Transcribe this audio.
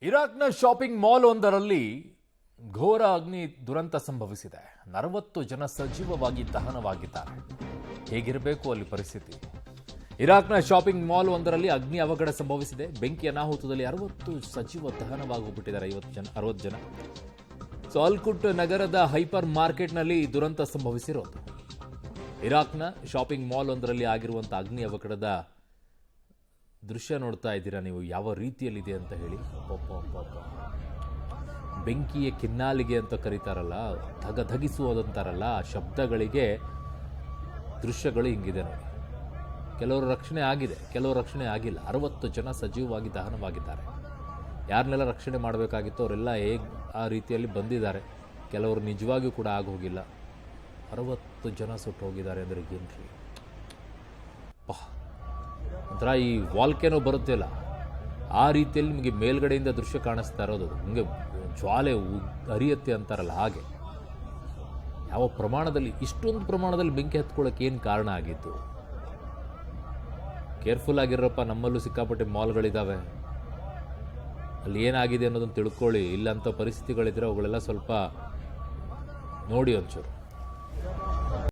ಇರಾಕ್ನ shopping mall ಒಂದರಲ್ಲಿ ಘೋರ ಅಗ್ನಿ ದುರಂತ ಸಂಭವಿಸಿದೆ. 40 ಜನ ಸಜೀವವಾಗಿ ದಹನವಾಗಿದ್ದಾರೆ. ಹೇಗಿರಬೇಕು ಅಲ್ಲಿ ಪರಿಸ್ಥಿತಿ? ಇರಾಕ್ನ ಶಾಪಿಂಗ್ ಮಾಲ್ ಒಂದರಲ್ಲಿ ಅಗ್ನಿ ಅವಘಡ ಸಂಭವಿಸಿದೆ. ಬೆಂಕಿ ಅನಾಹುತದಲ್ಲಿ 60 ಸಜೀವ ದಹನವಾಗೋಗ್ಬಿಟ್ಟಿದ್ದಾರೆ. 60 ಜನ. ಸಾಲ್ಕುಟ್ ನಗರದ ಹೈಪರ್ ಮಾರ್ಕೆಟ್ನಲ್ಲಿ ದುರಂತ ಸಂಭವಿಸಿರೋದು. ಇರಾಕ್ನ ಶಾಪಿಂಗ್ ಮಾಲ್ ಒಂದರಲ್ಲಿ ಆಗಿರುವಂಥ ಅಗ್ನಿ ಅವಘಡದ ದೃಶ್ಯ ನೋಡ್ತಾ ಇದ್ದೀರಾ ನೀವು, ಯಾವ ರೀತಿಯಲ್ಲಿದೆ ಅಂತ ಹೇಳಿ. ಬೆಂಕಿಯ ಕಿನ್ನಾಲಿಗೆ ಅಂತ ಕರೀತಾರಲ್ಲ, ಧಗಿಸುವುದಂತಾರಲ್ಲ, ಆ ಶಬ್ದಗಳಿಗೆ ದೃಶ್ಯಗಳು ಹಿಂಗಿದೆ ನೋಡಿ. ಕೆಲವರು ರಕ್ಷಣೆ ಆಗಿದೆ, ಕೆಲವರು ರಕ್ಷಣೆ ಆಗಿಲ್ಲ. 60 ಜನ ಸಜೀವವಾಗಿ ದಹನವಾಗಿದ್ದಾರೆ. ಯಾರನ್ನೆಲ್ಲ ರಕ್ಷಣೆ ಮಾಡಬೇಕಾಗಿತ್ತು ಅವರೆಲ್ಲ ಆ ರೀತಿಯಲ್ಲಿ ಬಂದಿದ್ದಾರೆ. ಕೆಲವರು ನಿಜವಾಗಿಯೂ ಕೂಡ ಆಗೋಗಿಲ್ಲ. 60 ಜನ ಸುಟ್ಟು ಹೋಗಿದ್ದಾರೆ ಅಂದರೆ ಏನ್ರಿ? ಒಂಥರ ಈ ವಾಲ್ಕೆನೋ ಬರುತ್ತಿಲ್ಲ, ಆ ರೀತಿಯಲ್ಲಿ ನಿಮಗೆ ಮೇಲ್ಗಡೆಯಿಂದ ದೃಶ್ಯ ಕಾಣಿಸ್ತಾ ಇರೋದು. ನಿಮಗೆ ಜ್ವಾಲೆ ಹರಿಯತ್ತೆ ಅಂತಾರಲ್ಲ ಹಾಗೆ. ಯಾವ ಪ್ರಮಾಣದಲ್ಲಿ, ಇಷ್ಟೊಂದು ಪ್ರಮಾಣದಲ್ಲಿ ಬೆಂಕಿ ಹತ್ಕೊಳ್ಳೋಕೆ ಏನು ಕಾರಣ ಆಗಿತ್ತು? ಕೇರ್ಫುಲ್ ಆಗಿರಪ್ಪ. ನಮ್ಮಲ್ಲೂ ಸಿಕ್ಕಾಪಟ್ಟೆ ಮಾಲ್ಗಳಿದ್ದಾವೆ, ಅಲ್ಲಿ ಏನಾಗಿದೆ ಅನ್ನೋದನ್ನು ತಿಳ್ಕೊಳ್ಳಿ. ಇಲ್ಲಂಥ ಪರಿಸ್ಥಿತಿಗಳಿದ್ರೆ ಅವುಗಳೆಲ್ಲ ಸ್ವಲ್ಪ ನೋಡಿ ಒಂಚೂರು.